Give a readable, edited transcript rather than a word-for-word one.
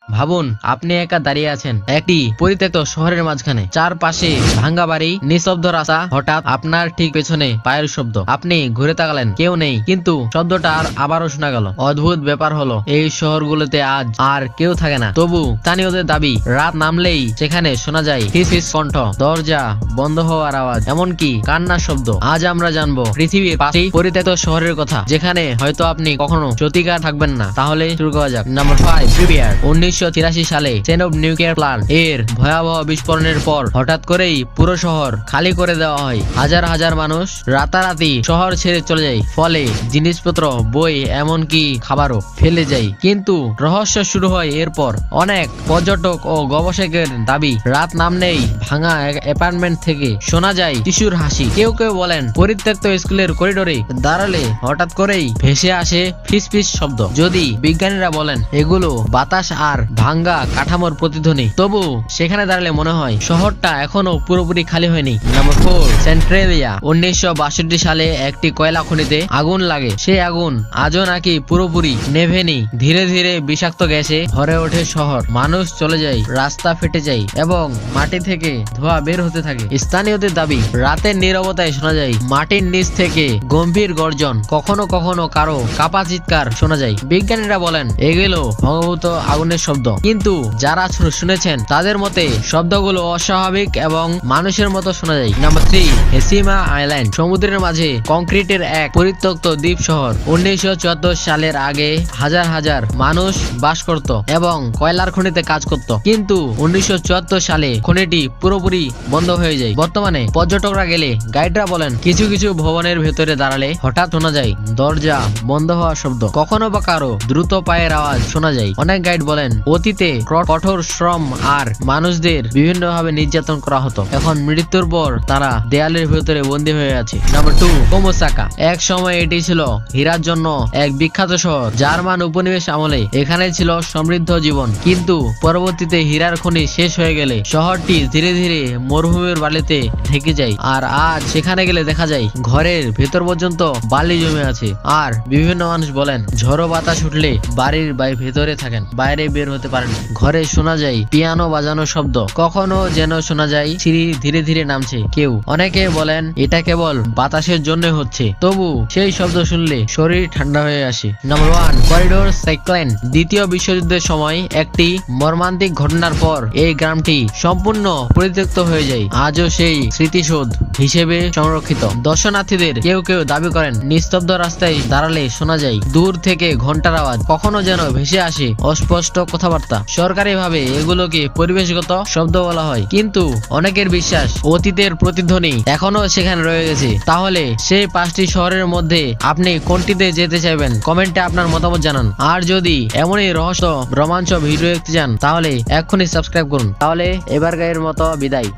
ভাবুন আপনি একা দাঁড়িয়ে আছেন একটি পরিত্যক্ত শহরের মাঝখানে, চারপাশে ভাঙ্গা বাড়ি, নিস্তব্ধ রাস্তা। হঠাৎ আপনার ঠিক পেছনে পায়ের শব্দ। আপনি ঘুরে তাকালেন, কেউ নেই, কিন্তু শব্দটা আবারও শোনা গেল। অদ্ভুত ব্যাপার হলো, এই শহরগুলোতে আজ আর কেউ থাকে না। তবু স্থানীয়দের দাবি, রাত নামলেই সেখানে শোনা যায় ফিস ফিস কণ্ঠ, দরজা বন্ধ হওয়ার আওয়াজ, এমনকি কান্নার শব্দ। আজ আমরা জানবো পৃথিবীর 5টি পরিত্যক্ত শহরের কথা, যেখানে হয়তো আপনি কখনো সত্যিকার থাকবেন না। তাহলে শুরু করা যাক। Number 5, prepare. 1983 সালে চেনব নিউক্লিয়ার প্ল্যান্ট এর ভয়াবহ বিস্ফোরণের পর হঠাৎ করেই পুরো শহর খালি করে দেওয়া হয়। হাজার হাজার মানুষ রাতারাতি শহর ছেড়ে চলে যায়। ফলে জিনিসপত্র, বই, এমনকি খাবারও ফেলে যায়। কিন্তু রহস্য শুরু হয় এরপর। অনেক পর্যটক ও গবেষকের দাবি, রাত নামনেই ভাঙা অ্যাপার্টমেন্ট থেকে শোনা যায় শিশুর হাসি। কেউ কেউ বলেন পরিত্যক্ত স্কুলের করিডোরে দাঁড়ালে হঠাৎ করেই ভেসে আসে ফিসফিস শব্দ। যদি বিজ্ঞানীরা বলেন এগুলো বাতাস আর ভাঙ্গা কাঠামোর প্রতিধ্বনি, তবু সেখানে দাঁড়ালে মনে হয় শহরটা এখনো পুরোপুরি খালি হয়নি। Number 4, Centralia. 1962 সালে একটি কয়লা খনিতে আগুন লাগে। সেই আগুন আজও নাকি পুরোপুরি নেভেনি। ধীরে ধীরে বিষাক্ত গ্যাসে ভরে ওঠে শহর। মানুষ চলে যায়, রাস্তা ফেটে যায় এবং মাটি থেকে ধোঁয়া বের হতে থাকে। স্থানীয়দের দাবি, রাতের নীরবতায় শোনা যায় মাটির নিচ থেকে গম্ভীর গর্জন, কখনো কখনো কারো কাপা চিৎকার শোনা যায়। বিজ্ঞানীরা বলেন এগুলো সম্ভবত আগুনের শব্দ, কিন্তু যারা শুনেছেন তাদের মতে শব্দগুলো অস্বাভাবিক এবং মানুষের মতো শোনা যায়। Number 3, Hashima island. সমুদ্রের মাঝে কংক্রিটের এক পরিত্যক্ত দ্বীপ শহর। 1974 সালের আগে হাজার হাজার মানুষ বাস করত এবং কয়লার খনিতে কাজ করত। কিন্তু 1974 সালে খনিটি পুরোপুরি বন্ধ হয়ে যায়। বর্তমানে পর্যটকরা গেলে গাইডরা বলেন কিছু কিছু ভবনের ভেতরে দাঁড়ালে হঠাৎ শোনা যায় দরজা বন্ধ হওয়ার শব্দ, কখনো বা কারো দ্রুত পায়ের আওয়াজ শোনা যায়। অনেক গাইড বলেন অতীতে কঠোর শ্রম আর মানুষদের বিভিন্নভাবে নির্যাতন করা হতো। এখন মৃত্যুর পর তারা দেয়ালের ভেতরে বন্দী হয়ে আছে। নাম্বার 2, কোমোসাকা। এক সময় এটি ছিল হীরার জন্য এক বিখ্যাত শহর। জার্মান উপনিবেশ আমলে এখানে ছিল সমৃদ্ধ জীবন, কিন্তু পরবর্তীতে হীরার খনি শেষ হয়ে গেলে শহরটি ধীরে ধীরে মরুভূমির বালিতে ঢেকে যায়। আর আজ সেখানে গেলে দেখা যায় ঘরের ভেতর পর্যন্ত বালি জমে আছে। আর বিভিন্ন মানুষ বলেন ঝড়ো বাতাস উঠলে বাড়ির ভেতরে থাকেন, বাইরে বের হতে পারেন। ঘরে শোনা যায় পিয়ানো বাজানোর শব্দ, কখনো যেন শোনা যায় সিঁড়ি ধীরে ধীরে নামছে কেউ। অনেকে বলেন এটা কেবল বাতাসের জন্য হচ্ছে, তবু সেই শব্দ শুনলে শরীর ঠান্ডা হয়ে আসে। নাম্বার 1, করিডোর সাইক্লেন। দ্বিতীয় বিশ্বযুদ্ধের সময় একটি মর্মান্তিক ঘটনার পর এই গ্রামটি সম্পূর্ণ পরিত্যক্ত হয়ে যায়। আজও সেই স্মৃতিসৌধ হিসেবে সংরক্ষিত। দর্শনার্থীদের কেউ কেউ দাবি করেন নিস্তব্ধ রাস্তায় দাঁড়ালে শোনা যায় দূর থেকে ঘন্টার আওয়াজ, কখনো যেন ভেসে আসে অস্পষ্ট কথাবার্তা। সরকারিভাবে এগুলোকে পরিবেশগত শব্দ বলা হয়, কিন্তু অনেকের বিশ্বাস অতীতের প্রতিধ্বনি এখনো সেখানে রয়ে গেছে। তাহলে সেই 5টি শহরের মধ্যে আপনি কোনটিতে যেতে চাইবেন? কমেন্টে আপনার মতামত জানান। আর যদি এমনই রহস্য রোমাঞ্চ ভিডিও দেখতে চান তাহলে এক্ষুনি সাবস্ক্রাইব করুন। তাহলে এবারকার মতো বিদায়।